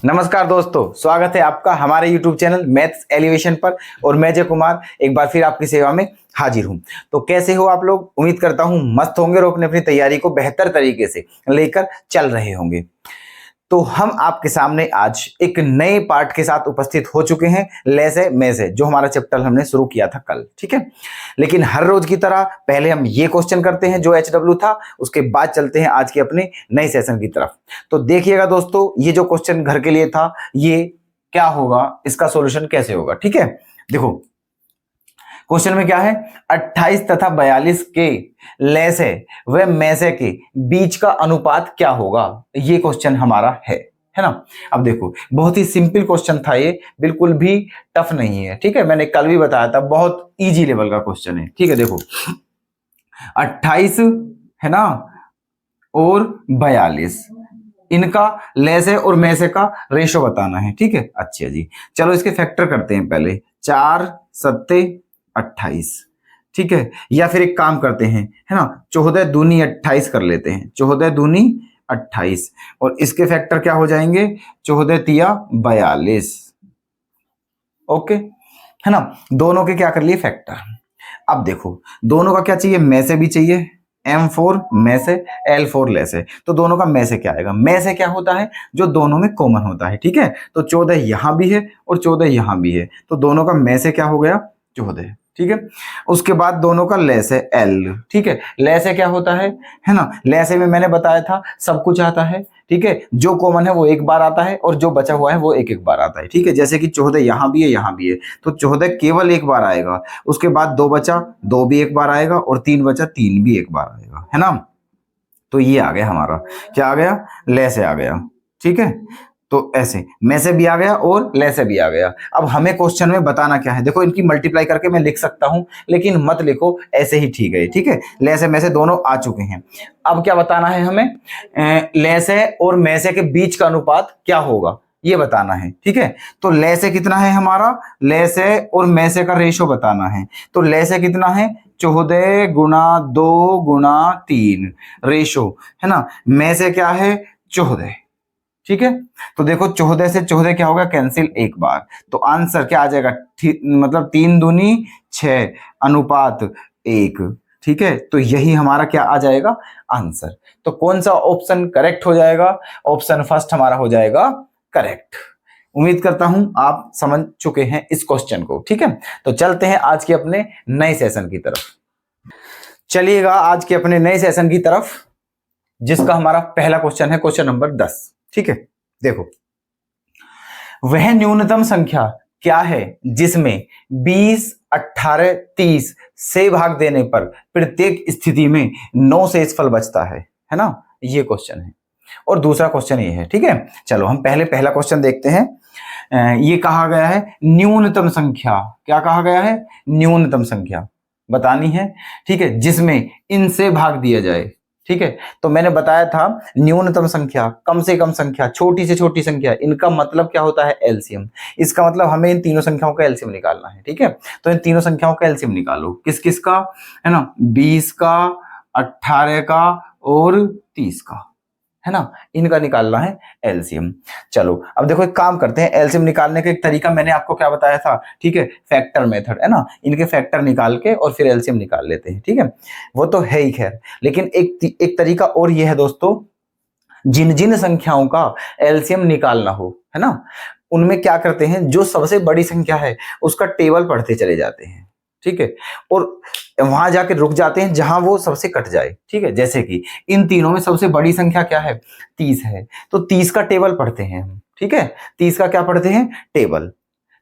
नमस्कार दोस्तों, स्वागत है आपका हमारे YouTube चैनल मैथ्स एलिवेशन पर। और मैं जय कुमार एक बार फिर आपकी सेवा में हाजिर हूं। तो कैसे हो आप लोग? उम्मीद करता हूं मस्त होंगे और अपनी अपनी तैयारी को बेहतर तरीके से लेकर चल रहे होंगे। तो हम आपके सामने आज एक नए पार्ट के साथ उपस्थित हो चुके हैं, लेसे मेसे, जो हमारा चैप्टर हमने शुरू किया था कल। ठीक है, लेकिन हर रोज की तरह पहले हम ये क्वेश्चन करते हैं जो HW था, उसके बाद चलते हैं आज के अपने नए सेशन की तरफ। तो देखिएगा दोस्तों, ये जो क्वेश्चन घर के लिए था, ये क्या होगा, इसका सॉल्यूशन कैसे होगा। ठीक है, देखो क्वेश्चन में क्या है, 28 तथा 42 के लेसे व मेसे के बीच का अनुपात क्या होगा, ये क्वेश्चन हमारा है ना। अब देखो, बहुत ही सिंपल क्वेश्चन था ये, बिल्कुल भी टफ नहीं है। ठीक है, मैंने कल भी बताया था, बहुत इजी लेवल का क्वेश्चन है। ठीक है, देखो 28 है ना और 42, इनका लेसे और मेसे का रेशो बताना है। ठीक है, अच्छा जी, चलो इसके फैक्टर करते हैं पहले। 4 सत्ते 28, ठीक है, या फिर एक काम करते हैं, है ना, 14 दूनी 28 कर लेते हैं। 14 दूनी 28 और इसके फैक्टर क्या हो जाएंगे, 14 तिया 42। ओके, है ना, दोनों के क्या कर लिए फैक्टर। अब देखो दोनों का क्या चाहिए, में से भी चाहिए, M4 में से L4 ले से, तो दोनों का में से क्या आएगा। में से क्या होता है, जो दोनों में कॉमन होता है। ठीक है, तो 14 यहां भी है और 14 यहां भी है, तो दोनों का में से क्या हो गया, 14। ठीक है, उसके बाद दोनों का ले से L। ठीक है, ले से क्या होता है ना, ले से में मैंने बताया था सब कुछ आता है। ठीक है, जो कॉमन है वो एक बार आता है और जो बचा हुआ है वो एक एक बार आता है। ठीक है, जैसे कि 14 यहां भी है यहां भी है, तो 14 केवल एक बार आएगा, उसके बाद 2 बचा, 2 भी एक बार आएगा, और 3 बचा, 3 भी एक बार आएगा, है ना। तो ये आ गया हमारा, क्या आ गया, ले से आ गया। ठीक है, तो ऐसे में से भी आ गया और ले से भी आ गया। अब हमें क्वेश्चन में बताना क्या है, देखो इनकी मल्टीप्लाई करके मैं लिख सकता हूं, लेकिन मत लिखो, ऐसे ही ठीक है। ठीक है, ले से में से दोनों आ चुके हैं। अब क्या बताना है हमें, ले से और में से के बीच का अनुपात क्या होगा, ये बताना है। ठीक है, तो ले से कितना है हमारा, ले से और में से का रेशो बताना है। तो ले से कितना है, 14 गुणा 2 गुणा 3 रेशो, है ना। में से क्या है, 14। ठीक है, तो देखो 14 से 14 क्या होगा, कैंसिल एक बार, तो आंसर क्या आ जाएगा, मतलब 3 दूनी 6 अनुपात 1। ठीक है, तो यही हमारा क्या आ जाएगा, आंसर। तो कौन सा ऑप्शन करेक्ट हो जाएगा, ऑप्शन फर्स्ट हमारा हो जाएगा करेक्ट। उम्मीद करता हूं आप समझ चुके हैं इस क्वेश्चन को। ठीक है, तो चलते हैं आज के अपने नए सेशन की तरफ। चलिएगा आज के अपने नए सेशन की तरफ, जिसका हमारा पहला क्वेश्चन है, क्वेश्चन नंबर 10। ठीक है, देखो वह न्यूनतम संख्या क्या है जिसमें 20, 18, 30 से भाग देने पर प्रत्येक स्थिति में 9 शेषफल बचता है ना, ये क्वेश्चन है। और दूसरा क्वेश्चन ये है। ठीक है, चलो हम पहले पहला क्वेश्चन देखते हैं। ये कहा गया है न्यूनतम संख्या, क्या कहा गया है, न्यूनतम संख्या बतानी है। ठीक है, जिसमें इनसे भाग दिया जाए। ठीक है, तो मैंने बताया था न्यूनतम संख्या, कम से कम संख्या, छोटी से छोटी संख्या, इनका मतलब क्या होता है, एलसीएम। इसका मतलब हमें इन तीनों संख्याओं का एलसीएम निकालना है। ठीक है, तो इन तीनों संख्याओं का एलसीएम निकालो, किस किस का, है ना, 20 का, 18 का और 30 का, है ना, इनका निकालना है एलसीएम। चलो अब देखो एक काम करते हैं, एलसीएम निकालने का एक तरीका मैंने आपको क्या बताया था, ठीक है, फैक्टर मेथड, है ना, इनके फैक्टर निकाल के और फिर एलसीएम निकाल लेते हैं। ठीक है, वो तो है ही खैर, लेकिन एक तरीका और ये है दोस्तों, जिन जिन संख्याओं का एलसीएम निकालना हो, है ना, उनमें क्या करते हैं, जो सबसे बड़ी संख्या है उसका टेबल पढ़ते चले जाते हैं। ठीक है, और वहां जाके रुक जाते हैं जहां वो सबसे कट जाए। ठीक है, जैसे कि इन तीनों में सबसे बड़ी संख्या क्या है, 30 है, तो 30 का टेबल पढ़ते हैं हम। ठीक है, 30 का क्या पढ़ते हैं, टेबल।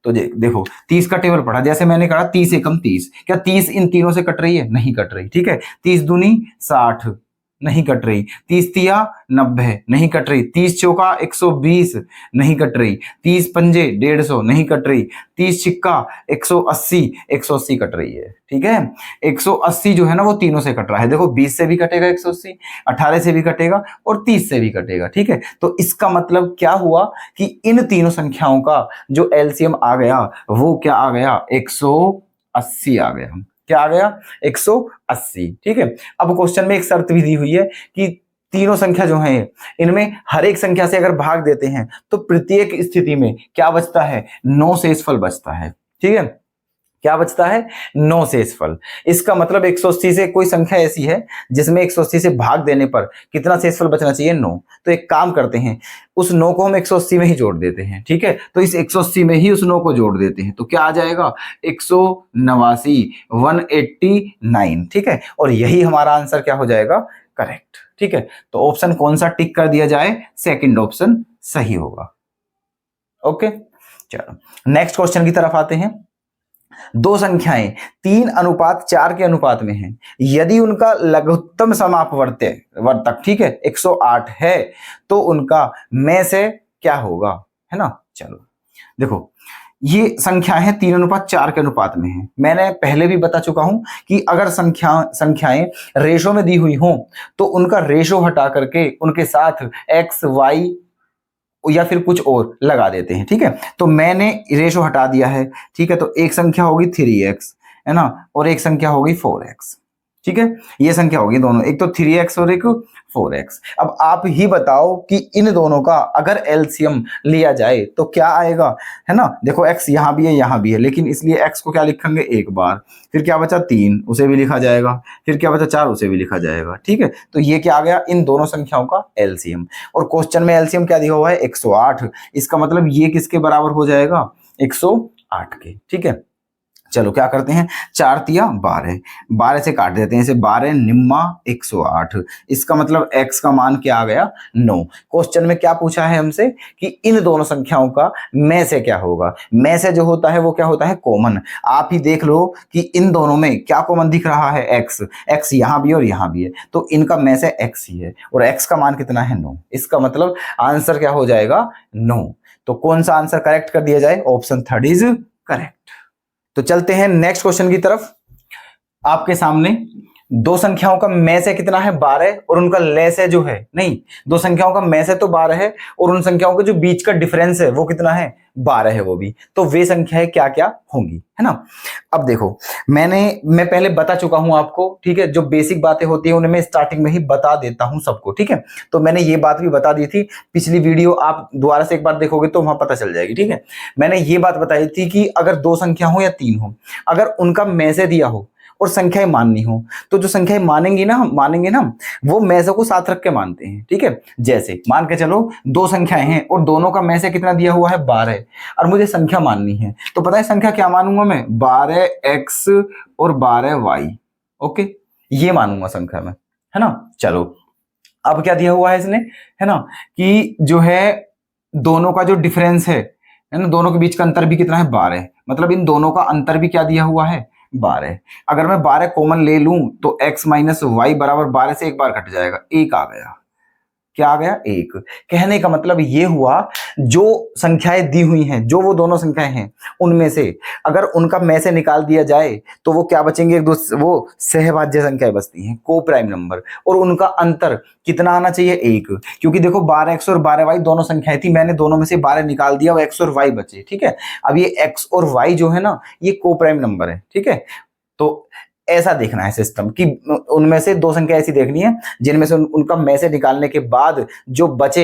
तो देखो 30 का टेबल पढ़ा, जैसे मैंने कहा 30 एकम 30, क्या 30 इन तीनों से कट रही है, नहीं कट रही। ठीक है, 30 दूनी 60, नहीं कट रही। 30 तिया 90, नहीं कट रही। 30 चौका 120, नहीं कट रही। 30 पंजे 150, नहीं कट रही। 30 छिक्का 180, 180 कट रही है। ठीक है, 180 जो है ना वो तीनों से कट रहा है। देखो 20 से भी कटेगा 180, 18 से भी कटेगा और 30 से भी कटेगा। ठीक है, तो इसका मतलब क्या हुआ कि इन तीनों संख्याओं का जो एलसीएम आ गया वो क्या आ गया, 180 आ गया। क्या आ गया, 180। ठीक है, अब क्वेश्चन में एक शर्त भी दी हुई है कि तीनों संख्या जो है इनमें हर एक संख्या से अगर भाग देते हैं तो प्रत्येक स्थिति में क्या बचता है, 9 शेषफल बचता है। ठीक है, क्या बचता है, 9 शेषफल। इसका मतलब 180 से कोई संख्या ऐसी है जिसमें 180 से भाग देने पर कितना शेषफल बचना चाहिए, 9। तो एक काम करते हैं, उस 9 को हम 180 में ही जोड़ देते हैं। ठीक है, तो इस 180 में ही उस 9 को जोड़ देते हैं तो क्या आ जाएगा, 189, 189। ठीक है, और यही हमारा आंसर क्या हो जाएगा, करेक्ट। ठीक है, तो ऑप्शन कौन सा टिक कर दिया जाए, सेकंड ऑप्शन सही होगा। ओके, चलो नेक्स्ट क्वेश्चन की तरफ आते हैं। दो संख्याएं 3:4 के अनुपात में हैं, यदि उनका लघुत्तम समापवर्तक ठीक है 108 है तो उनका में से क्या होगा, है ना। चलो देखो, ये संख्या है 3:4 के अनुपात में है। मैंने पहले भी बता चुका हूं कि अगर संख्याएं रेशो में दी हुई हों तो उनका रेशो हटा करके उनके साथ एक्स वाई या फिर कुछ और लगा देते हैं। ठीक है, तो मैंने रेशो हटा दिया है। ठीक है, तो एक संख्या होगी 3x, है ना, और एक संख्या होगी 4x। ठीक है, ये संख्या होगी दोनों, एक तो 3x और एक 4x। अब आप ही बताओ कि इन दोनों का अगर एलसीएम लिया जाए तो क्या आएगा, है ना। देखो x यहां भी है यहां भी है, लेकिन इसलिए x को क्या लिखेंगे एक बार, फिर क्या बचा 3, उसे भी लिखा जाएगा, फिर क्या बचा 4, उसे भी लिखा जाएगा। ठीक है, तो ये क्या आ गया, इन दोनों संख्याओं का एलसीएम। और क्वेश्चन में एलसीएम क्या दिया हुआ है, 108। इसका मतलब ये किसके बराबर हो जाएगा, 108 के। ठीक है, चलो क्या करते हैं, 4 तिया 12, 12 से काट देते हैं इसे, 12 निम्मा 108। इसका मतलब x का मान क्या आ गया, 9। क्वेश्चन में क्या पूछा है हमसे कि इन दोनों संख्याओं का में से क्या होगा। में से जो होता है वो क्या होता है, कॉमन। आप ही देख लो कि इन दोनों में क्या कॉमन दिख रहा है, x। x यहां भी और यहां भी है, तो इनका में से x ही है, और x का मान कितना है, 9। इसका मतलब आंसर क्या हो जाएगा, 9। तो कौन सा आंसर करेक्ट कर दिया जाए, ऑप्शन 3 इज करेक्ट। तो चलते हैं नेक्स्ट क्वेश्चन की तरफ। आपके सामने दो संख्याओं का में से कितना है, 12, और उनका ले से जो है, नहीं, दो संख्याओं का में से तो 12 है और उन संख्याओं के जो बीच का डिफरेंस है वो कितना है, 12 है वो भी। तो वे संख्याएं क्या क्या होंगी, है ना। अब देखो, मैं पहले बता चुका हूं आपको। ठीक है, जो बेसिक बातें होती है उन्हें मैं स्टार्टिंग में ही बता देता हूं सबको। ठीक है, तो मैंने ये बात भी बता दी थी, पिछली वीडियो आप दोबारा से एक बार देखोगे तो वहां पता चल जाएगी। ठीक है, मैंने ये बात बताई थी कि अगर दो संख्या हो या 3 हो, अगर उनका में से दिया हो और संख्याएं माननी हो, तो जो संख्याएं मानेंगे ना वो में से को साथ रख के मानते हैं। ठीक है, जैसे मान के चलो दो संख्याएं हैं और दोनों का में से कितना दिया हुआ है, 12, और मुझे संख्या माननी है, तो पता है संख्या क्या मानूंगा मैं, 12x और 12y। ओके, ये मानूंगा संख्या में, है ना। चलो अब क्या दिया हुआ है इसने, है ना, कि जो है दोनों का जो डिफरेंस है ना, दोनों के बीच का अंतर भी कितना है, 12। मतलब इन दोनों का अंतर भी क्या दिया हुआ है, 12। अगर मैं 12 कॉमन ले लूं तो x माइनस वाई बराबर 12 से एक बार कट जाएगा, 1 आ गया। क्या आ गया, 1। कहने का मतलब ये हुआ, जो संख्याएं दी हुई हैं, जो वो दोनों संख्याएं हैं, उनमें से अगर उनका में से निकाल दिया जाए तो वो क्या बचेंगे, एक दूसरे, वो सहभाज्य संख्याएं बचती हैं, को प्राइम नंबर, और उनका अंतर कितना आना चाहिए, 1। क्योंकि देखो 12x और 12y दोनों संख्याएं थी, मैंने दोनों में से 12 निकाल दिया, वो x और y बचे। ठीक है, अब ये x और y जो है ना, ये को प्राइम नंबर है। ठीक है, तो ऐसा देखना है सिस्टम कि उनमें से दो संख्या ऐसी देखनी है जिनमें से उनका में से निकालने के बाद जो बचे,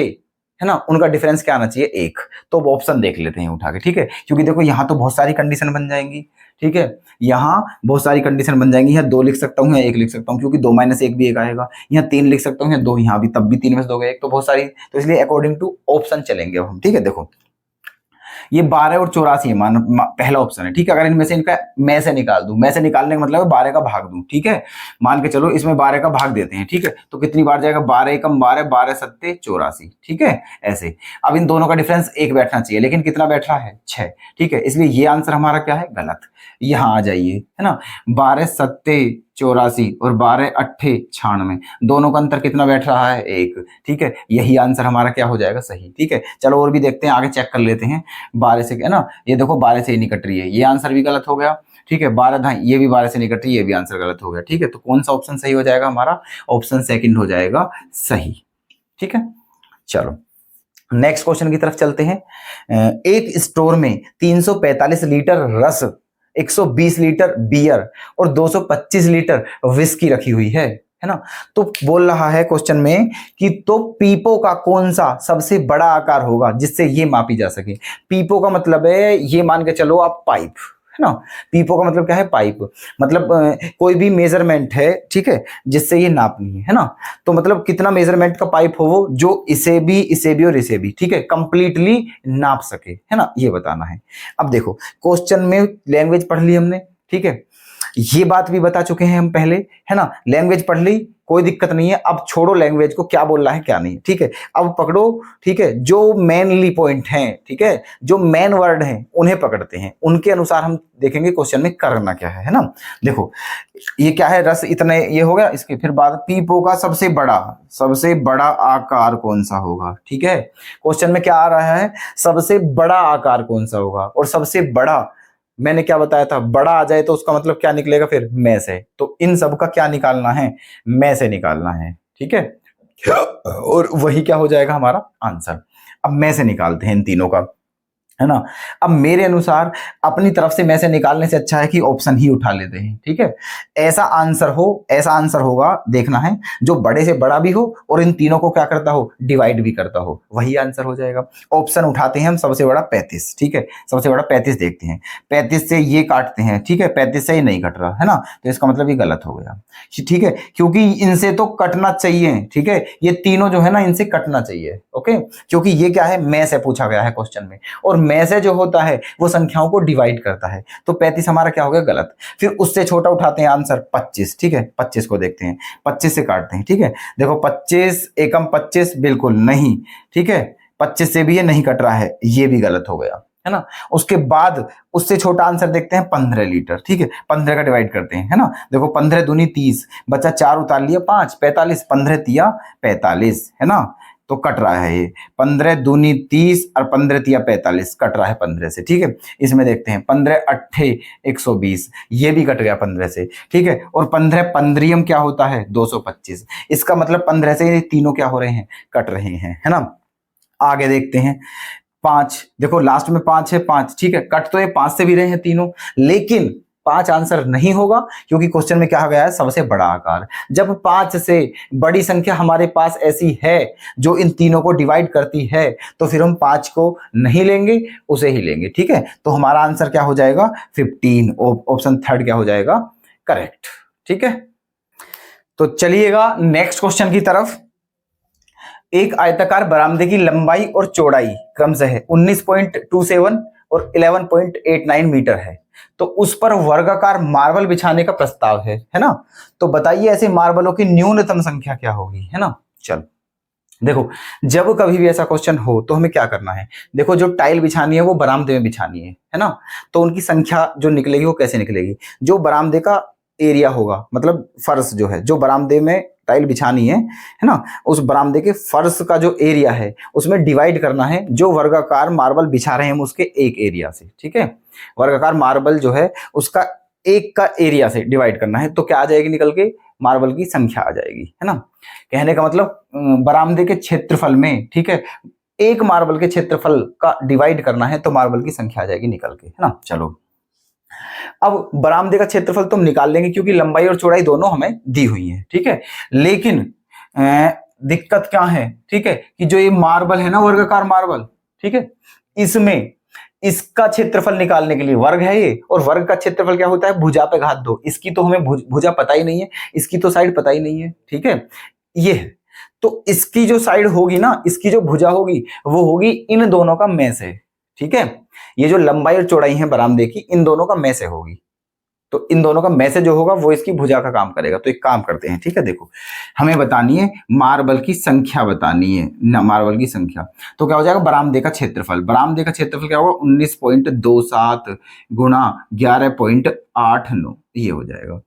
है ना, उनका डिफरेंस क्या आना चाहिए, 1। तो ऑप्शन देख लेते हैं उठा के। ठीक है, क्योंकि देखो यहाँ तो बहुत सारी कंडीशन बन जाएंगी। ठीक है, यहाँ बहुत सारी कंडीशन बन जाएंगी, यहाँ 2 लिख सकता हूँ, या 1 लिख सकता हूँ, क्योंकि 2 - 1 भी 1 आएगा। यहाँ 3 लिख सकता हूँ, या 2, यहाँ भी तब भी 3 में से 2 गए, 1, तो बहुत सारी, तो इसलिए अकॉर्डिंग टू ऑप्शन चलेंगे अब हम। ठीक है, देखो ये 12 और 84 मान पहला ऑप्शन है। ठीक है, अगर इनमें से इनका में से निकाल दूं, में से निकालने का मतलब है 12 का भाग दूं। ठीक है, मान के चलो इसमें 12 का भाग देते हैं। ठीक है, तो कितनी बार जाएगा, 12 एकम 12, 12 सत्ते 84। ठीक है, ऐसे। अब इन दोनों का डिफरेंस 1 बैठना चाहिए, लेकिन कितना बैठ रहा है, 6। ठीक है, इसलिए ये आंसर हमारा क्या है, गलत। यहाँ आ जाइए, है ना, 12 सत्ते 84 और 12 अट्ठे 96, दोनों का अंतर कितना बैठ रहा है, 1। ठीक है, यही आंसर हमारा क्या हो जाएगा, सही। ठीक है, चलो और भी देखते हैं, आगे चेक कर लेते हैं। 12 से, है ना, ये देखो 12 से ही नहीं कट रही है, ये आंसर भी गलत हो गया। ठीक है, 12 ये भी 12 से नहीं कट रही है, ये भी आंसर गलत हो गया। ठीक है, तो कौन सा ऑप्शन सही हो जाएगा हमारा, ऑप्शन सेकंड हो जाएगा सही। ठीक है, चलो नेक्स्ट क्वेश्चन की तरफ चलते हैं। एक स्टोर में 345 लीटर रस, 120 लीटर बियर और 225 लीटर विस्की रखी हुई है। है ना। तो बोल रहा है क्वेश्चन में कि तो पीपो का कौन सा सबसे बड़ा आकार होगा जिससे ये मापी जा सके। पीपो का मतलब है, ये मान के चलो आप पाइप, है ना। पीपो का मतलब क्या है, पाइप। मतलब कोई भी मेजरमेंट है, ठीक है, जिससे ये नापनी है ना। तो मतलब कितना मेजरमेंट का पाइप हो वो, जो इसे भी और इसे भी, ठीक है, कंप्लीटली नाप सके, है ना, ये बताना है। अब देखो क्वेश्चन में लैंग्वेज पढ़ ली हमने, ठीक है, ये बात भी बता चुके हैं हम पहले, है ना। लैंग्वेज पढ़ ली, कोई दिक्कत नहीं है। अब छोड़ो लैंग्वेज को, क्या बोल रहा है क्या नहीं, ठीक है। अब पकड़ो, ठीक है, जो मेनली पॉइंट हैं, ठीक है, जो मेन वर्ड हैं उन्हें पकड़ते हैं, उनके अनुसार हम देखेंगे क्वेश्चन में करना क्या है ना। देखो ये क्या है, रस इतने ये हो गया। इसके फिर बाद पीपो का सबसे बड़ा आकार कौन सा होगा, ठीक है। क्वेश्चन में क्या आ रहा है, सबसे बड़ा आकार कौन सा होगा। और सबसे बड़ा मैंने क्या बताया था, बड़ा आ जाए तो उसका मतलब क्या निकलेगा, फिर में से। तो इन सब का क्या निकालना है, में से निकालना है, ठीक है। और वही क्या हो जाएगा हमारा आंसर। अब में से निकालते हैं इन तीनों का, है ना। अब मेरे अनुसार अपनी तरफ से में से निकालने से अच्छा है कि ऑप्शन ही उठा लेते हैं, ठीक है। ऐसा आंसर होगा, देखना है, जो बड़े से बड़ा भी हो और इन तीनों को क्या करता हो, डिवाइड भी करता हो, वही आंसर हो जाएगा। ऑप्शन उठाते हैं हम, सबसे बड़ा 35, ठीक है, सबसे बड़ा 35 देखते हैं। 35 से ये काटते हैं, ठीक है, 35 से ये नहीं कट रहा, है ना, तो इसका मतलब ये गलत हो गया, ठीक है, क्योंकि इनसे तो कटना चाहिए, ठीक है, ये तीनों जो है ना इनसे कटना चाहिए, ओके, क्योंकि ये क्या है, में से पूछा गया है क्वेश्चन में, और में से जो होता है वो संख्याओं को डिवाइड करता है। तो 35 हमारा क्या हो गया, गलत। फिर उससे छोटा उठाते हैं आंसर 25, ठीक है, 25 को देखते हैं, 25 से काटते हैं, ठीक है। देखो 25 एकम 25 बिल्कुल नहीं, ठीक है, 25 से भी ये नहीं कट रहा है, ये भी गलत हो गया, है ना। उसके बाद उससे छोटा आंसर देखते हैं 15 लीटर, ठीक है, 15 का डिवाइड करते हैं, है ना। देखो 15 दूनी 30, बच्चा 4 उतार लिया 5, 45, 15 तिया 45, है ना। तो कट रहा है ये 15 दूनी 30 और 15 तिया 45, कट रहा है 15 से, ठीक है। इसमें देखते हैं 15 अट्ठे 120, ये भी कट गया 15 से, ठीक है। और 15 पंद्रियम क्या होता है, 225। इसका मतलब 15 से ये तीनों क्या हो रहे हैं, कट रहे हैं, है ना। आगे देखते हैं 5, देखो लास्ट में 5 है, 5, ठीक है, कट तो ये 5 से भी रहे हैं तीनों, लेकिन 5 आंसर नहीं होगा, क्योंकि क्वेश्चन में कहा गया है सबसे बड़ा आकार। जब 5 से बड़ी संख्या हमारे पास ऐसी है जो इन तीनों को डिवाइड करती है, तो फिर हम 5 को नहीं लेंगे, उसे ही लेंगे, ठीक है। तो हमारा आंसर क्या हो जाएगा, 15, ऑप्शन थर्ड क्या हो जाएगा, करेक्ट, ठीक है। तो चलिएगा नेक्स्ट क्वेश्चन की तरफ। एक आयताकार बरामदे की लंबाई और चौड़ाई क्रमशः 19.27 और 11.89 मीटर है, तो उस पर वर्गाकार मार्बल बिछाने का प्रस्ताव है ना। तो बताइए ऐसे मार्बलों की न्यूनतम संख्या क्या होगी, है ना। चलो देखो, जब कभी भी ऐसा क्वेश्चन हो तो हमें क्या करना है, देखो जो टाइल बिछानी है वो बरामदे में बिछानी है ना। तो उनकी संख्या जो निकलेगी वो कैसे निकलेगी, जो बरामदे का एरिया होगा, मतलब फर्श जो है, जो बरामदे में टाइल बिछानी है ना, उस बरामदे के फर्श का जो एरिया है उसमें डिवाइड करना है जो वर्गाकार मार्बल बिछा रहे हैं हम उसके एक एरिया से, ठीक है। वर्गाकार मार्बल जो है उसका एक का एरिया से डिवाइड करना है, तो क्या आ जाएगी निकल के, मार्बल की संख्या आ जाएगी, है ना। कहने का मतलब बरामदे के क्षेत्रफल में, ठीक है, एक मार्बल के क्षेत्रफल का डिवाइड करना है तो मार्बल की संख्या आ जाएगी निकल के, है ना। चलो अब बरामदे का क्षेत्रफल तो हम निकाल लेंगे क्योंकि लंबाई और चौड़ाई दोनों हमें दी हुई है, ठीक है। लेकिन दिक्कत क्या है, ठीक है, कि जो ये मार्बल है ना, वर्गाकार मार्बल, ठीक है, इसमें इसका क्षेत्रफल निकालने के लिए वर्ग है ये, और वर्ग का क्षेत्रफल क्या होता है, भुजा पे घात 2। इसकी तो हमें भुजा पता ही नहीं है, इसकी तो साइड पता ही नहीं है, ठीक है, ये है। तो इसकी जो साइड होगी ना, इसकी जो भुजा होगी वो होगी इन दोनों का में से, ठीक है। ये जो लंबाई और चौड़ाई है बरामदे की, इन दोनों का में से होगी, तो इन दोनों का में से जो होगा वो इसकी भुजा का काम करेगा। तो एक काम करते हैं, ठीक है, देखो हमें बतानी है मार्बल की संख्या, बतानी है ना, मार्बल की संख्या। तो क्या हो जाएगा, बरामदे का क्षेत्रफल, बरामदे का क्षेत्रफल क्या होगा, 19.27 गुणा 11.89, ये हो जाएगा,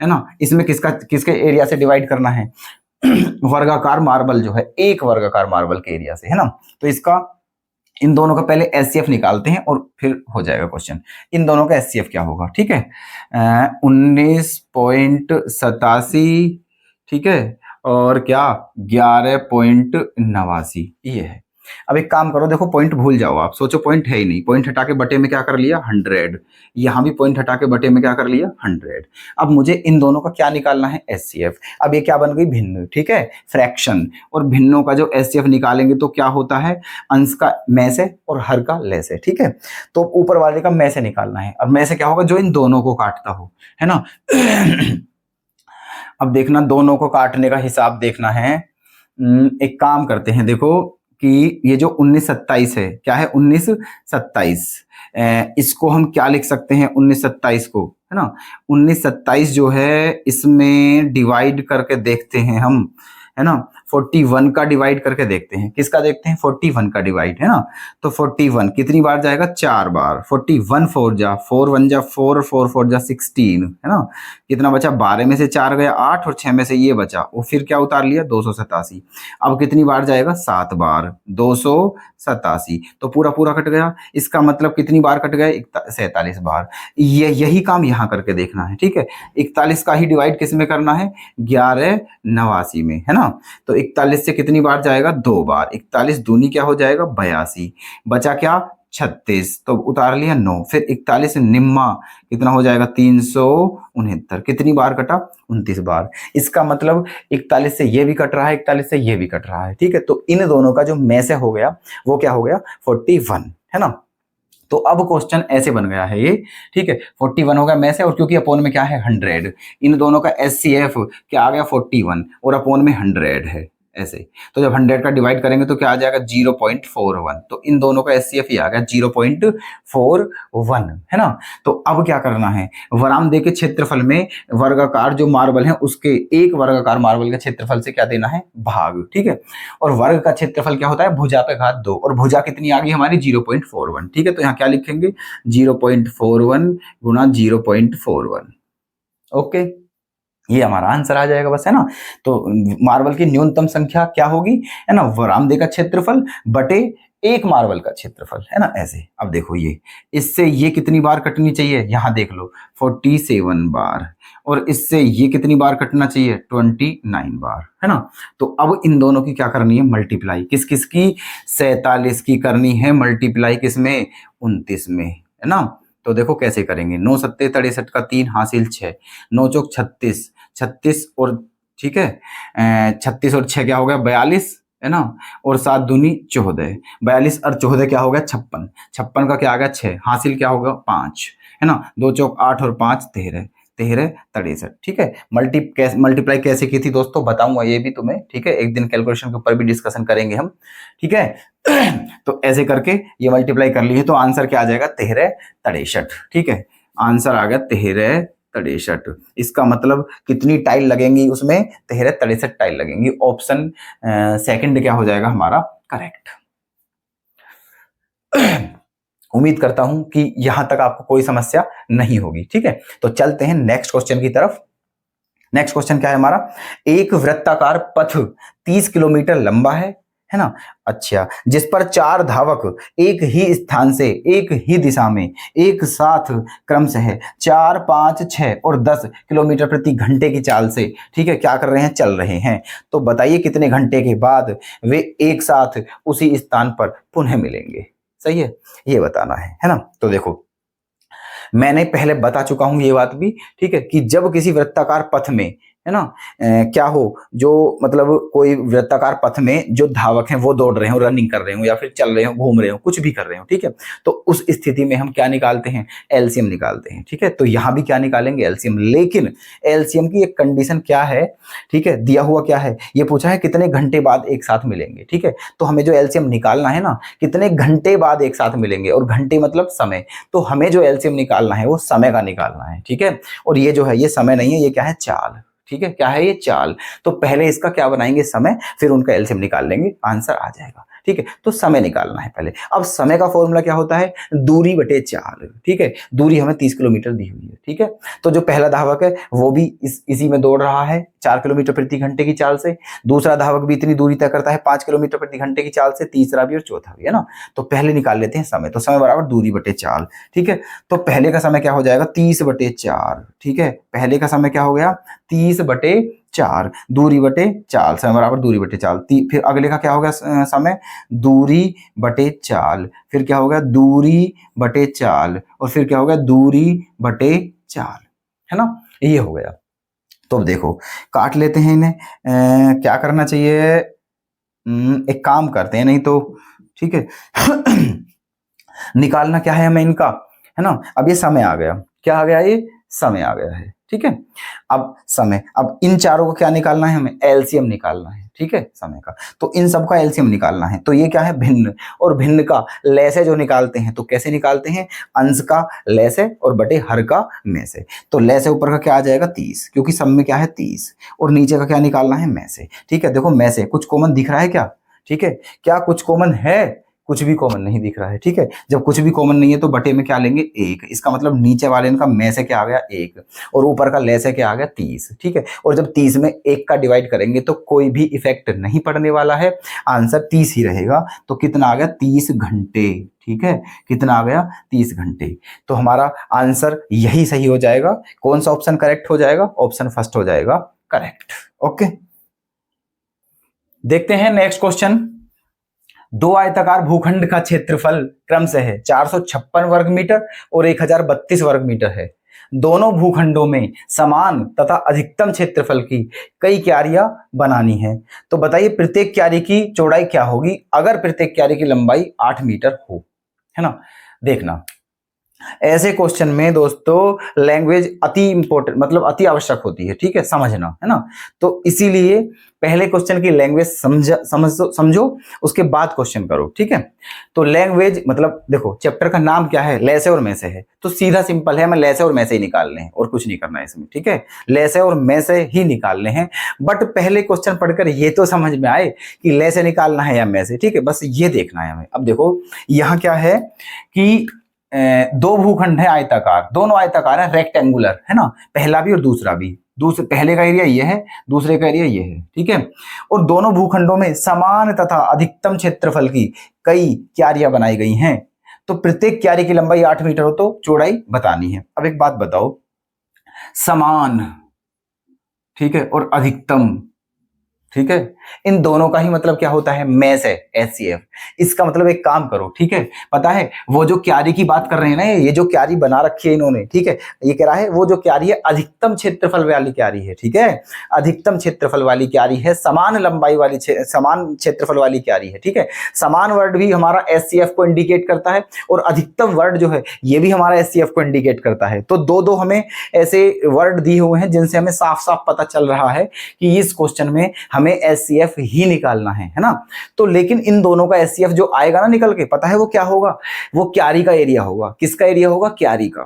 है ना। इसमें किसके एरिया से डिवाइड करना है, वर्गाकार मार्बल जो है, एक वर्गाकार मार्बल के एरिया से, है ना। तो इसका इन दोनों का पहले एचसीएफ निकालते हैं और फिर हो जाएगा क्वेश्चन। इन दोनों का एचसीएफ क्या होगा, ठीक है, 19.87, ठीक है, और क्या 11.89, ये है। अब एक काम करो, देखो पॉइंट भूल जाओ, आप सोचो पॉइंट है ही नहीं, पॉइंट हटा के बटे में क्या कर लिया 100, यहां भी पॉइंट हटा के बटे में क्या कर लिया 100। अब मुझे इन दोनों का क्या निकालना है एचसीएफ। अब ये क्या बन गई भिन्न, ठीक है, फ्रैक्शन, और भिन्नों का जो एचसीएफ निकालेंगे तो क्या होता है अंश का में से और हर का ले से, ठीक है। तो ऊपर वाले का में से निकालना है, और में से क्या होगा जो इन दोनों को काटता हो, है ना। अब देखना दोनों को काटने का हिसाब देखना है। एक काम करते हैं, देखो कि ये जो 1927 है, क्या है 1927, इसको हम क्या लिख सकते हैं 1927 को, है ना। 1927 जो है इसमें डिवाइड करके देखते हैं हम, है ना। 41 का डिवाइड करके देखते हैं, किसका देखते हैं 41 का डिवाइड, है ना। तो 41 कितनी बार जाएगा 4 बार, 41 4 जा 4 1 जा 4 4 4 जा 16, है ना। कितना बचा 12 में से 4 गया 8 और 6 में से ये बचा, वो फिर क्या उतार लिया 287। अब कितनी बार जाएगा 7 बार 287, तो पूरा पूरा कट गया। इसका मतलब कितनी बार कट गए 47 बार। ये यही काम यहाँ करके देखना है, ठीक है। 41 का ही डिवाइड किस में करना है 1189 में, है ना। तो 41 से कितनी बार जाएगा 2 बार, 41 दूनी क्या हो जाएगा 82, बचा क्या 36, तो उतार लिया 9, फिर 41 निम्मा कितना हो जाएगा 369, कितनी बार कटा 29 बार। इसका मतलब 41 से ये भी कट रहा है, 41 से ये भी कट रहा है, ठीक है। तो इन दोनों का जो में से हो गया वो क्या हो गया 41, है ना। तो अब क्वेश्चन ऐसे बन गया है ये, ठीक है। 41 हो गया में से, और क्योंकि अपोन में क्या है 100, इन दोनों का एचसीएफ क्या आ गया 41 और अपोन में 100 है ऐसे। तो जब 100 का डिवाइड करेंगे तो क्या आ जाएगा 0.41, तो इन दोनों का एचसीएफ ही आ गया 0.41, है ना। तो अब क्या करना है, वरामदे के क्षेत्रफल में वर्गाकार जो मार्बल है उसके एक वर्गाकार मार्बल के क्षेत्रफल से क्या देना है भाग, ठीक है। और वर्ग का क्षेत्रफल क्या होता है भुजा पे घात 2, और भुजा कितनी आ गई हमारी 0.41, ठीक है। तो यहाँ क्या लिखेंगे 0.41 गुणा 0.41, ओके, ये हमारा आंसर आ जाएगा बस, है ना। तो मार्बल की न्यूनतम संख्या क्या होगी, है ना, वरामदे का क्षेत्रफल बटे एक मार्बल का क्षेत्रफल, है ना, ऐसे। अब देखो ये इससे ये कितनी बार कटनी चाहिए, यहां देख लो 47 बार, और इससे ये कितनी बार कटना चाहिए 29 बार, है ना। तो अब इन दोनों की क्या करनी है मल्टीप्लाई, किस किस की 47 की करनी है मल्टीप्लाई किसमें 29 में, है ना। तो देखो कैसे करेंगे, 9 सत्ते 63 का 3 हासिल 6, 9 चौक 36, 36 और ठीक है 36 और 6 क्या हो गया 42, है ना, और 7 दूनी 14, 42 और 14 क्या हो गया 56, 56 का क्या आ गया 6, हासिल क्या होगा 5, है ना, 2 चौक 8 और 5 13, 13 63, ठीक है। मल्टीप्लाई कैसे की थी दोस्तों बताऊंगा ये भी तुम्हें, ठीक है, एक दिन कैलकुलेशन के ऊपर भी डिस्कशन करेंगे हम, ठीक है। तो ऐसे करके ये मल्टीप्लाई कर ली है, तो आंसर क्या आ जाएगा 13 63, ठीक है, आंसर आ गया 13 63। इसका मतलब कितनी टाइल लगेंगी उसमें 13 63 टाइल लगेंगी, ऑप्शन सेकंड क्या हो जाएगा हमारा करेक्ट। उम्मीद करता हूं कि यहां तक आपको कोई समस्या नहीं होगी, ठीक है। तो चलते हैं नेक्स्ट क्वेश्चन की तरफ। नेक्स्ट क्वेश्चन क्या है हमारा, एक वृत्ताकार पथ 30 किलोमीटर लंबा है ना, अच्छा, जिस पर 4 धावक एक ही स्थान से एक ही दिशा में एक साथ क्रमशः 4 5 6 और 10 किलोमीटर प्रति घंटे की चाल से, ठीक है, क्या कर रहे हैं चल रहे हैं। तो बताइए कितने घंटे के बाद वे एक साथ उसी स्थान पर पुनः मिलेंगे, सही है, ये बताना है ना। तो देखो मैंने पहले बता चुका हूं ये बात भी, ठीक है, कि जब किसी वृत्ताकार पथ में, है ना, क्या हो, जो मतलब कोई वृत्ताकार पथ में जो धावक हैं वो दौड़ रहे हो, रनिंग कर रहे हो, या फिर चल रहे हो, घूम रहे हो, कुछ भी कर रहे हो, ठीक है। तो उस स्थिति में हम क्या निकालते हैं एलसीएम निकालते हैं, ठीक है। तो यहां भी क्या निकालेंगे एलसीएम, लेकिन एलसीएम की एक कंडीशन क्या है, ठीक है, दिया हुआ क्या है, ये पूछा है कितने घंटे बाद एक साथ मिलेंगे, ठीक है। तो हमें जो एलसीएम निकालना है ना, कितने घंटे बाद एक साथ मिलेंगे, और घंटे मतलब समय, तो हमें जो एलसीएम निकालना है वो समय का निकालना है, ठीक है। और ये जो है ये समय नहीं है, ये क्या है चाल, ठीक है, क्या है ये चाल। तो पहले इसका क्या बनाएंगे समय, फिर उनका एलसीएम निकाल लेंगे, आंसर आ जाएगा, ठीक है। तो समय निकालना है पहले। अब समय का फॉर्मूला क्या होता है दूरी बटे चाल, ठीक है, दूरी हमें 30 किलोमीटर दी हुई है, ठीक है। तो जो पहला धावक है वो भी इसी में दौड़ रहा है 4 किलोमीटर प्रति घंटे की चाल से, दूसरा धावक भी इतनी दूरी तय करता है 5 किलोमीटर प्रति घंटे की चाल से, तीसरा भी और चौथा भी, है ना। तो पहले निकाल लेते हैं समय, तो समय बराबर दूरी बटे चाल, ठीक है। तो पहले का समय क्या हो जाएगा 30 बटे 4, ठीक है, पहले का समय क्या हो गया 30 बटे 4, दूरी बटे चाल, समय बराबर दूरी बटे चाल। फिर अगले का क्या हो गया समय, दूरी बटे चाल, फिर क्या हो गया दूरी बटे चाल, और फिर क्या हो गया दूरी बटे चाल, है ना, ये हो गया। तो अब देखो काट लेते हैं इन्हें, क्या करना चाहिए, एक काम करते हैं, नहीं तो ठीक है निकालना क्या है हमें इनका, है ना। अब ये समय आ गया, क्या आ गया, ये समय आ गया है, ठीक है। अब समय, अब इन चारों को क्या निकालना है, हमें एलसीएम निकालना है, ठीक है, समय का। तो इन सब का एलसीएम निकालना है, तो ये क्या है भिन्न, और भिन्न का लैसे जो निकालते हैं तो कैसे निकालते हैं, अंश का लैसे और बटे हर का में से। तो लैसे ऊपर का क्या आ जाएगा 30, क्योंकि सब में क्या है 30, और नीचे का क्या निकालना है में से, ठीक है। देखो में से कुछ कॉमन दिख रहा है क्या, ठीक है, क्या कुछ कॉमन है, कुछ भी कॉमन नहीं दिख रहा है, ठीक है। जब कुछ भी कॉमन नहीं है तो बटे में क्या लेंगे 1, इसका मतलब नीचे वाले इनका में से क्या आ गया 1, और ऊपर का ले से क्या आ गया 30, ठीक है। और जब 30 में 1 का डिवाइड करेंगे तो कोई भी इफेक्ट नहीं पड़ने वाला है, आंसर 30 ही रहेगा। तो कितना आ गया 30 घंटे, ठीक है, कितना आ गया 30 घंटे। तो हमारा आंसर यही सही हो जाएगा। कौन सा ऑप्शन करेक्ट हो जाएगा, ऑप्शन फर्स्ट हो जाएगा करेक्ट। ओके, देखते हैं नेक्स्ट क्वेश्चन। दो आयताकार भूखंड का क्षेत्रफल क्रमशः है 456 वर्ग मीटर और 1032 वर्ग मीटर है। दोनों भूखंडों में समान तथा अधिकतम क्षेत्रफल की कई क्यारियां बनानी है। तो बताइए प्रत्येक क्यारी की चौड़ाई क्या होगी अगर प्रत्येक क्यारी की लंबाई 8 मीटर हो, है ना। देखना ऐसे क्वेश्चन में दोस्तों लैंग्वेज अति इंपॉर्टेंट, मतलब अति आवश्यक होती है, ठीक है, समझना, है ना। तो इसीलिए पहले क्वेश्चन की लैंग्वेज समझो, उसके बाद क्वेश्चन करो, ठीक है। तो लैंग्वेज मतलब देखो चैप्टर का नाम क्या है, लैसे और में से है, तो सीधा सिंपल है, हमें लैसे और में से ही निकालने हैं और कुछ नहीं करना है इसमें, ठीक है, लैसे और में से ही निकालने हैं। बट पहले क्वेश्चन पढ़कर ये तो समझ में आए कि लैसे निकालना है या में से, ठीक है, बस ये देखना है हमें। अब देखो यहाँ क्या है कि दो भूखंड है आयताकार, दोनों आयताकार है, रेक्टेंगुलर, है ना, पहला भी और दूसरा भी। दूसरे पहले का एरिया ये है, दूसरे का एरिया ये है, ठीक है। और दोनों भूखंडों में समान तथा अधिकतम क्षेत्रफल की कई क्यारियां बनाई गई हैं। तो प्रत्येक क्यारी की लंबाई 8 मीटर हो तो चौड़ाई बतानी है। अब एक बात बताओ, समान, ठीक है, और अधिकतम, ठीक है, इन दोनों का ही मतलब क्या होता है, मेस है, एचसीएफ। इसका मतलब एक काम करो, ठीक है, पता है वो जो क्यारी की बात कर रहे हैं ना, ये जो क्यारी बना रखी है इन्होंने, ठीक है, ये कह रहा है वो जो क्यारी है अधिकतम क्षेत्रफल वाली क्यारी है, ठीक है, अधिकतम क्षेत्रफल वाली क्यारी है, समान लंबाई वाली समान क्षेत्रफल वाली क्यारी है, ठीक है। समान वर्ड भी हमारा एचसीएफ को इंडिकेट करता है और अधिकतम वर्ड जो है ये भी हमारा एचसीएफ को इंडिकेट करता है। तो दो दो हमें ऐसे वर्ड दिए हुए हैं जिनसे हमें साफ साफ पता चल रहा है कि इस क्वेश्चन में हमें एचसीएफ ही निकालना है ना। तो लेकिन इन दोनों का एचसीएफ जो आएगा ना निकल के, पता है वो क्या होगा, वो क्यारी का एरिया होगा। किसका एरिया होगा, क्यारी का,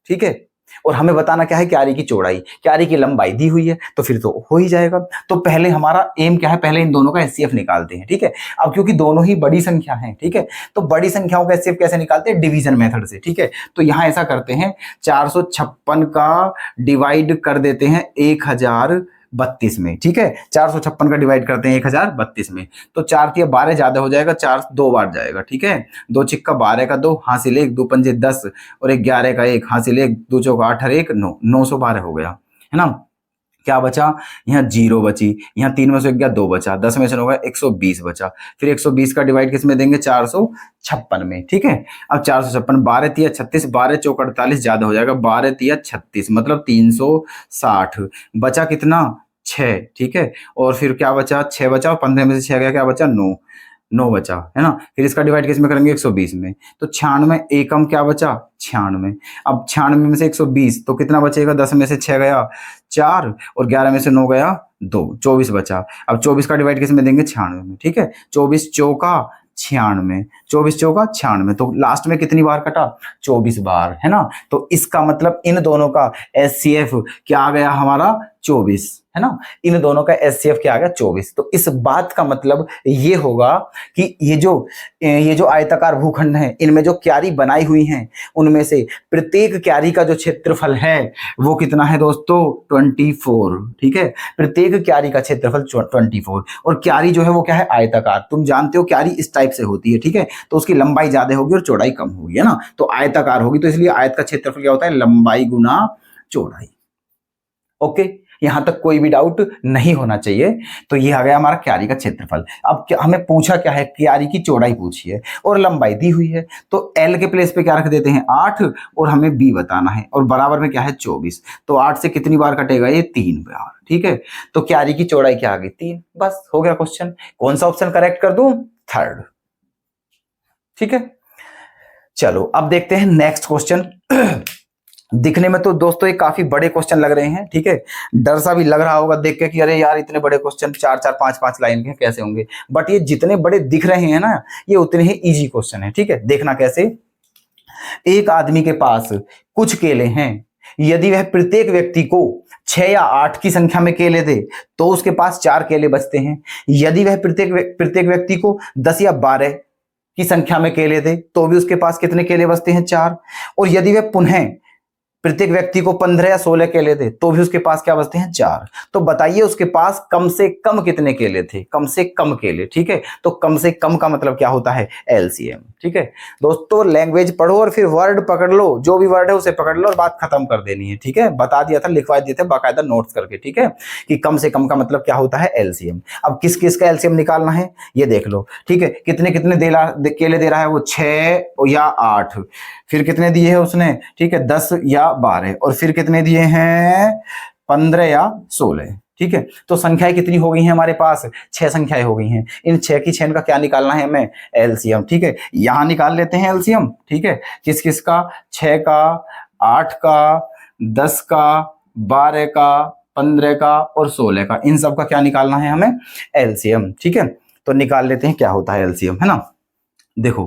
ठीक है। और हमें बताना क्या है, क्यारी की चौड़ाई, क्यारी की लंबाई दी हुई है तो फिर तो हो ही जाएगा। तो पहले हमारा एम क्या है, पहले इन दोनों का एचसीएफ निकालते हैं, ठीक है। अब क्योंकि दोनों ही बड़ी संख्या है, ठीक है, तो बड़ी संख्याओं का एचसीएफ कैसे निकालते हैं, डिवीजन मेथड से, ठीक है। तो यहां ऐसा करते हैं 456 का डिवाइड कर देते हैं 1032 में, ठीक है, 456 का डिवाइड करते हैं 1032 में, तो 4 तिया 12 ज्यादा हो जाएगा, 4 दो बार जाएगा, ठीक है, 2 चिक्का 12 का 2 हासिल 1, 2 पंजे 10 और 11 का 1 हासिल 1, 2 चौका 8 और 1 9, 912 हो गया, है ना। क्या बचा, यहाँ 0 बची, यहाँ 3 में से गया 2 बचा, 10 में से हो गया 120 बचा। फिर 120 का डिवाइड किस में देंगे, 456 में, ठीक है। अब 456, 12 तिया 36, 12 चौक 48 ज्यादा हो जाएगा, 12 तिया 36 मतलब 360, बचा कितना 6, ठीक है। और फिर क्या बचा, 6 बचा, और 15 में से 6 गया, क्या बचा 9 बचा, है ना। फिर इसका डिवाइड किस में करेंगे, 120 में, तो 96 एकम क्या बचा 96। अब 96 में से 120 तो कितना बचेगा, 10 में से 6 गया 4 और 11 में से 9 गया 2, 24 बचा। अब 24 का डिवाइड किस में देंगे, 96 में, ठीक है। 24 चौका 96, 24 चौका 96, तो लास्ट में कितनी बार कटा, 24 बार, है ना। तो इसका मतलब इन दोनों का एचसीएफ क्या आ गया हमारा 24, है ना। इन दोनों का एचसीएफ क्या आ गया 24। तो इस बात का मतलब ये होगा कि ये जो आयताकार भूखंड है इनमें जो क्यारी बनाई हुई हैं उनमें से प्रत्येक क्यारी का जो क्षेत्रफल है वो कितना है दोस्तों, 24, ठीक है। प्रत्येक क्यारी का क्षेत्रफल 24, और क्यारी जो है वो क्या है, आयताकार। तुम जानते हो क्यारी इस टाइप से होती है, ठीक है, तो उसकी लंबाई ज्यादा होगी और चौड़ाई कम होगी, है ना। तो आयताकार होगी, तो इसलिए आयत का क्षेत्रफल क्या होता है, लंबाई गुना चौड़ाई। ओके, यहां तक कोई भी डाउट नहीं होना चाहिए। तो ये आ गया हमारा क्यारी का क्षेत्रफल। अब क्या हमें पूछा क्या है, क्यारी की चौड़ाई पूछी है और लंबाई दी हुई है, तो एल के प्लेस पे क्या रख देते हैं 8 और हमें बी बताना है और बराबर में क्या है 24। तो 8 से कितनी बार कटेगा ये 3 बार, ठीक है। तो क्यारी की चौड़ाई क्या आ गई 3, बस हो गया क्वेश्चन। कौन सा ऑप्शन करेक्ट कर दूं, थर्ड, ठीक है। चलो अब देखते हैं नेक्स्ट क्वेश्चन। दिखने में तो दोस्तों ये काफी बड़े क्वेश्चन लग रहे हैं, ठीक है। डर सा भी लग रहा होगा देख के कि अरे यार इतने बड़े क्वेश्चन 4-4 5-5 लाइन के कैसे होंगे, बट ये जितने बड़े दिख रहे हैं ना ये उतने ही इजी क्वेश्चन है, ठीक है। देखना कैसे। एक आदमी के पास कुछ केले हैं, यदि वह प्रत्येक व्यक्ति को 6 या 8 की संख्या में केले दे तो उसके पास 4 केले बचते हैं। यदि वह प्रत्येक व्यक्ति को 10 या 12 की संख्या में केले दे तो भी उसके पास कितने केले बचते हैं 4। और यदि वह पुनः प्रत्येक व्यक्ति को 15 या 16 केले दे तो भी उसके पास क्या बचते हैं 4। तो बताइए उसके पास कम से कम कितने केले थे, कम से कम केले, ठीक है। तो कम से कम का मतलब क्या होता है एलसीएम, ठीक है। दोस्तों लैंग्वेज पढ़ो और फिर वर्ड पकड़ लो, जो भी वर्ड है उसे पकड़ लो और बात खत्म कर देनी है, ठीक है। बता दिया था, लिखवा दिए थे बाकायदा नोट्स करके, ठीक है, कि कम से कम का मतलब क्या होता है एलसीएम। अब किस किस का एलसीएम निकालना है ये देख लो, ठीक है। कितने कितने केले दे रहा है वो 6 या 8, फिर कितने दिए हैं उसने, ठीक है 10 या 12, और फिर कितने दिए हैं 15 या 16, ठीक है। तो संख्याएं कितनी हो गई हैं हमारे पास, 6 संख्याएं हो गई हैं। इन 6 की 6 का क्या निकालना है हमें एलसीएम, ठीक है। यहां निकाल लेते हैं एलसीएम, ठीक है। किस किस का, 6 का, 8 का, 10 का, 12 का, 15 का और 16 का, इन सब का क्या निकालना है हमें एलसीएम, ठीक है। तो निकाल लेते हैं क्या होता है एलसीएम, है ना। देखो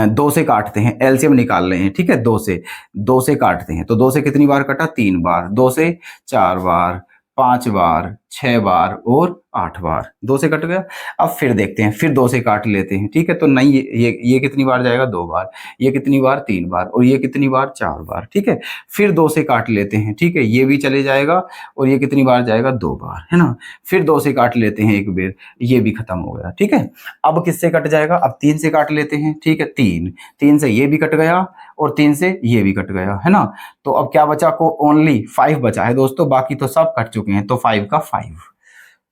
2 से काटते हैं, एलसीएम निकाल रहे हैं, ठीक है। 2 से काटते हैं तो 2 से कितनी बार कटा 3 बार, 2 से 4 बार, 5 बार, 6 बार और 8 बार, 2 से कट गया। अब फिर देखते हैं, फिर 2 से काट लेते हैं, ठीक है। तो नहीं ये कितनी बार जाएगा 2 बार, ये कितनी बार 3 बार और ये कितनी बार 4 बार, ठीक है। फिर 2 से काट लेते हैं, ठीक है, ये भी चले जाएगा और ये कितनी बार जाएगा 2 बार, है ना। फिर 2 से काट लेते हैं एक बार, ये भी खत्म हो गया, ठीक है। अब किससे कट जाएगा, अब 3 से काट लेते हैं, ठीक है। 3 से ये भी कट गया और 3 से ये भी कट गया, है ना। तो अब क्या बचा, को ओनली 5 बचा है दोस्तों, बाकी तो सब कट चुके हैं। तो 5 का 5,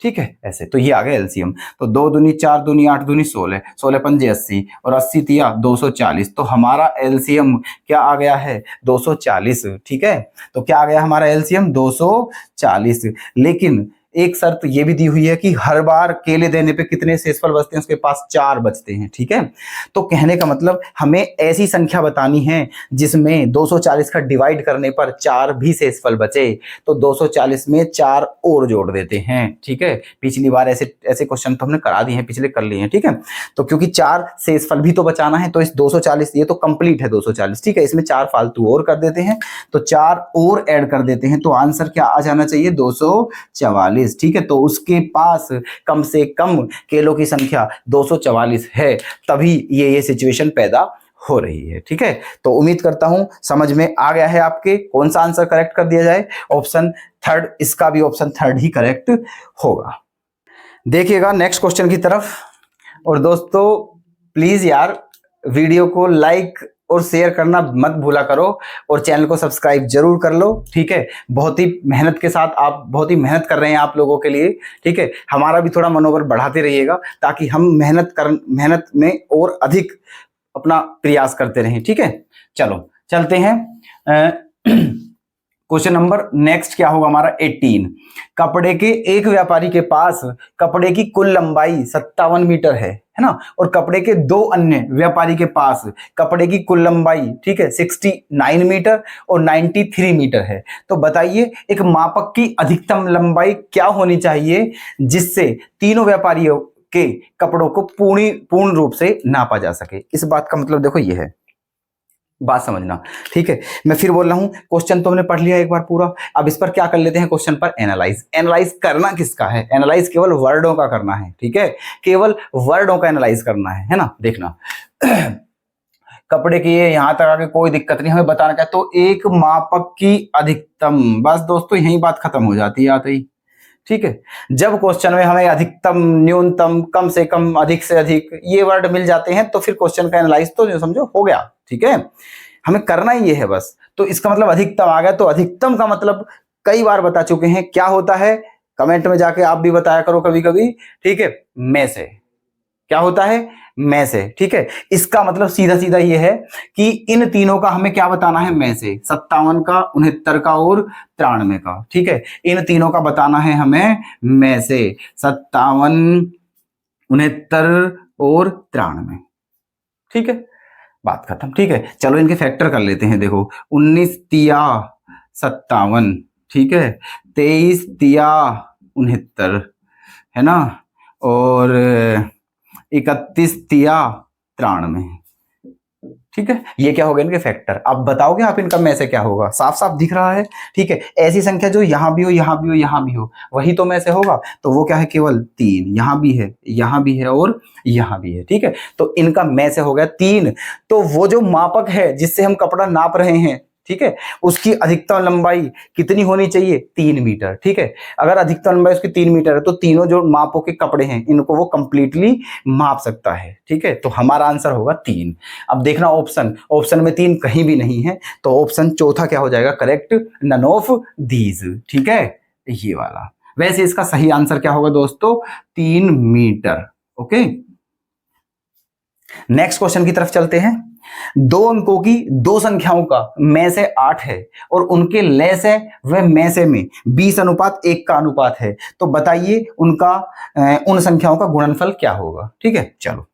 ठीक है। ऐसे तो ये आ गया एलसीएम। तो 2 दूनी 4 दूनी 8 दूनी 16, 16 पंजे 80 और 80 तिया 240। तो हमारा एलसीएम क्या आ गया है 240, ठीक है। तो क्या आ गया हमारा एलसीएम 240। लेकिन एक शर्त ये भी दी हुई है कि हर बार केले देने पे कितने शेषफल बचते हैं, उसके पास 4 बचते हैं, ठीक है। तो कहने का मतलब हमें ऐसी संख्या बतानी है जिसमें 240 का डिवाइड करने पर 4 भी शेषफल बचे। तो 240 में 4 और जोड़ देते हैं, ठीक है। पिछली बार ऐसे क्वेश्चन तो हमने करा दिए हैं, पिछले कर लिए हैं, ठीक है। तो क्योंकि 4 शेषफल भी तो बचाना है, तो इस 240, ये तो कंप्लीट है 240, ठीक है। इसमें 4 फालतू और कर देते हैं, तो 4 और ऐड कर देते हैं। तो आंसर क्या आ जाना चाहिए 244, ठीक है। तो उसके पास कम से कम केलों की संख्या 244 है, तभी ये सिचुएशन पैदा हो रही है, ठीक है। तो उम्मीद करता हूं समझ में आ गया है आपके, कौन सा आंसर करेक्ट कर दिया जाए, ऑप्शन थर्ड, इसका भी ऑप्शन थर्ड ही करेक्ट होगा। देखिएगा नेक्स्ट क्वेश्चन की तरफ। और दोस्तों प्लीज यार वीडियो को लाइक और शेयर करना मत भूला करो और चैनल को सब्सक्राइब जरूर कर लो, ठीक है। बहुत ही मेहनत के साथ आप बहुत ही मेहनत कर रहे हैं आप लोगों के लिए, ठीक है। हमारा भी थोड़ा मनोबल बढ़ाते रहिएगा ताकि हम मेहनत में और अधिक अपना प्रयास करते रहें, ठीक है। चलो चलते हैं। क्वेश्चन नंबर नेक्स्ट क्या होगा हमारा 18। कपड़े के एक व्यापारी के पास कपड़े की कुल लंबाई 57 मीटर है ना, और कपड़े के 2 अन्य व्यापारी के पास कपड़े की कुल लंबाई, ठीक है, 69 मीटर और 93 मीटर है। तो बताइए एक मापक की अधिकतम लंबाई क्या होनी चाहिए जिससे तीनों व्यापारियों के कपड़ों को पूर्ण रूप से नापा जा सके। इस बात का मतलब देखो ये है, बात समझना, ठीक है। मैं फिर बोल रहा हूं, क्वेश्चन तो हमने पढ़ लिया एक बार पूरा, अब इस पर क्या कर लेते हैं, क्वेश्चन पर एनालाइज करना किसका है, एनालाइज केवल वर्डों का करना है, ठीक है। केवल वर्डों का एनालाइज करना है ना। देखना कपड़े की ये यहां तक आके कोई दिक्कत नहीं, हमें बताना क्या, तो एक मापक की अधिकतम, बस दोस्तों यही बात खत्म हो जाती है आते ही, ठीक है। जब क्वेश्चन में हमें अधिकतम, न्यूनतम, कम से कम, अधिक से अधिक ये वर्ड मिल जाते हैं तो फिर क्वेश्चन का एनालाइज तो समझो हो गया, ठीक है। हमें करना ही ये है बस। तो इसका मतलब अधिकतम आ गया, तो अधिकतम का मतलब कई बार बता चुके हैं। क्या होता है कमेंट में जाके आप भी बताया करो कभी कभी, ठीक है। में से क्या होता है, में से, ठीक है। इसका मतलब सीधा सीधा ये है कि इन तीनों का हमें क्या बताना है, में से 57 का, 69 का और 93 का, ठीक है। इन तीनों का बताना है हमें में से 57, 69 और 93, ठीक है। बात खत्म, ठीक है। चलो इनके फैक्टर कर लेते हैं। देखो 19 तिया 57, ठीक है, 23 तिया 69, है ना, और 31 तिया 93, ठीक है। ये क्या हो गया इनके फैक्टर। अब बताओगे आप इनका में से क्या होगा, साफ साफ दिख रहा है, ठीक है। ऐसी संख्या जो यहां भी हो, यहां भी हो, यहां भी हो, वही तो में से होगा। तो वो क्या है, केवल 3, यहां भी है, यहां भी है और यहां भी है, ठीक है। तो इनका में से हो गया 3। तो वो जो मापक है जिससे हम कपड़ा नाप रहे हैं, ठीक है, उसकी अधिकतम लंबाई कितनी होनी चाहिए, 3 मीटर, ठीक है। अगर अधिकतम लंबाई उसकी 3 मीटर है तो तीनों जो मापों के कपड़े हैं इनको वो कंप्लीटली माप सकता है, ठीक है। तो हमारा आंसर होगा 3। अब देखना ऑप्शन में 3 कहीं भी नहीं है, तो ऑप्शन चौथा क्या हो जाएगा, करेक्ट, नन ऑफ दीज, ठीक है, ये वाला। वैसे इसका सही आंसर क्या होगा दोस्तों, 3 मीटर, ओके। नेक्स्ट क्वेश्चन की तरफ चलते हैं। 2 अंकों की 2 संख्याओं का में से 8 है और उनके लेस है वह में से में 20:1 का अनुपात है, तो बताइए उनका उन संख्याओं का गुणनफल क्या होगा, ठीक है। चलो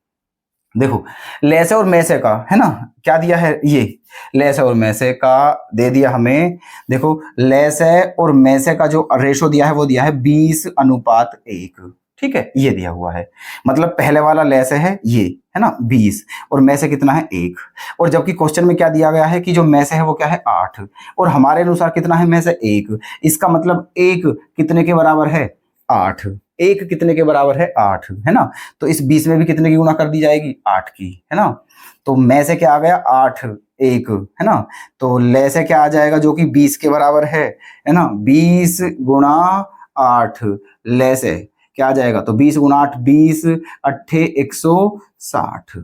देखो, लेस और में से का है ना, क्या दिया है, ये लेस और में से का दे दिया हमें। देखो लेस है और में से का जो रेशो दिया है वो दिया है 20:1, ठीक है, ये दिया हुआ है। मतलब पहले वाला लेस है ये, है ना, 20, और में से कितना है 1। और जबकि क्वेश्चन में क्या दिया गया है कि जो में से है वो क्या है 8, और हमारे अनुसार कितना है में से 1। इसका मतलब 1 कितने के बराबर है, 8। 1 कितने के बराबर है, 8, है ना। तो इस 20 में भी कितने की गुणा कर दी जाएगी, 8 की, है ना। तो में से क्या आ गया, 8, 1, है ना। तो ले से क्या आ जाएगा जो कि 20 के बराबर है ना। 20 गुणा 8 ले से क्या आ जाएगा, तो 20 गुणा 8 20 अट्ठे 160,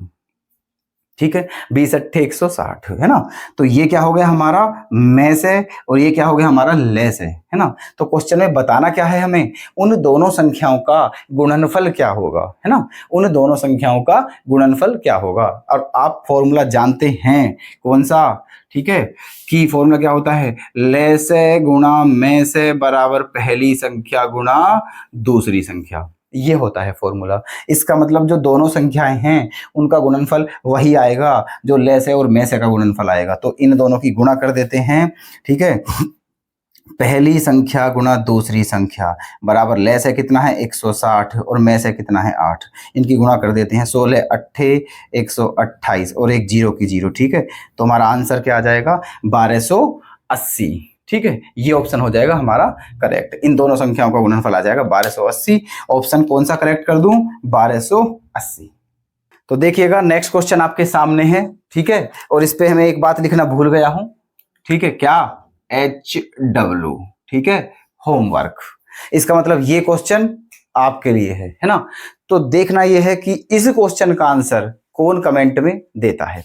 ठीक है, 20 अट्ठे 160, है ना। तो ये क्या हो गया हमारा में से, और ये क्या हो गया हमारा ले से, है ना। तो क्वेश्चन में बताना क्या है हमें, उन दोनों संख्याओं का गुणनफल क्या होगा, है ना, उन दोनों संख्याओं का गुणनफल क्या होगा। और आप फॉर्मूला जानते हैं कौन सा, ठीक है, कि फॉर्मूला क्या होता है, ले से गुणा में से बराबर पहली संख्या गुणा दूसरी संख्या, ये होता है फॉर्मूला। इसका मतलब जो दोनों संख्याएं हैं उनका गुणनफल वही आएगा जो ले से और में से का गुणनफल आएगा। तो इन दोनों की गुणा कर देते हैं, ठीक है, पहली संख्या गुणा दूसरी संख्या बराबर ले से कितना है 160 और में से कितना है 8, इनकी गुणा कर देते हैं, 16 अट्ठे 128 और एक 0 की 0, ठीक है। तो हमारा आंसर क्या आ जाएगा 1280, ठीक है, ये ऑप्शन हो जाएगा हमारा करेक्ट। इन दोनों संख्याओं का गुणनफल आ जाएगा 1280। ऑप्शन कौन सा करेक्ट कर दूं, 1280। तो देखिएगा नेक्स्ट क्वेश्चन आपके सामने है, ठीक है, और इस पे हमें एक बात लिखना भूल गया हूं, ठीक है, क्या, HW, ठीक है, होमवर्क। इसका मतलब ये क्वेश्चन आपके लिए है ना। तो देखना ये है कि इस क्वेश्चन का आंसर कौन कमेंट में देता है।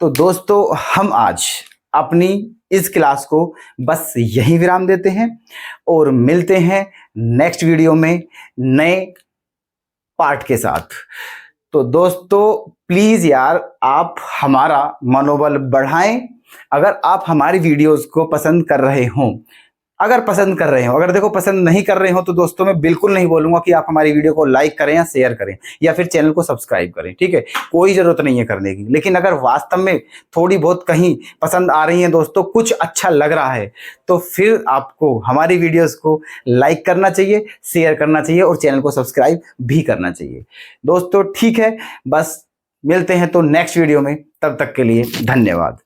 तो दोस्तों हम आज अपनी इस क्लास को बस यहीं विराम देते हैं और मिलते हैं नेक्स्ट वीडियो में नए पार्ट के साथ। तो दोस्तों प्लीज यार आप हमारा मनोबल बढ़ाएं। अगर आप हमारी वीडियोस को पसंद कर रहे हो, अगर पसंद कर रहे हो, अगर देखो पसंद नहीं कर रहे हो तो दोस्तों मैं बिल्कुल नहीं बोलूंगा कि आप हमारी वीडियो को लाइक करें या शेयर करें या फिर चैनल को सब्सक्राइब करें, ठीक है, कोई जरूरत नहीं है करने की। लेकिन अगर वास्तव में थोड़ी बहुत कहीं पसंद आ रही है दोस्तों, कुछ अच्छा लग रहा है, तो फिर आपको हमारी वीडियोस को लाइक करना चाहिए, शेयर करना चाहिए और चैनल को सब्सक्राइब भी करना चाहिए दोस्तों, ठीक है। बस मिलते हैं तो नेक्स्ट वीडियो में, तब तक के लिए धन्यवाद।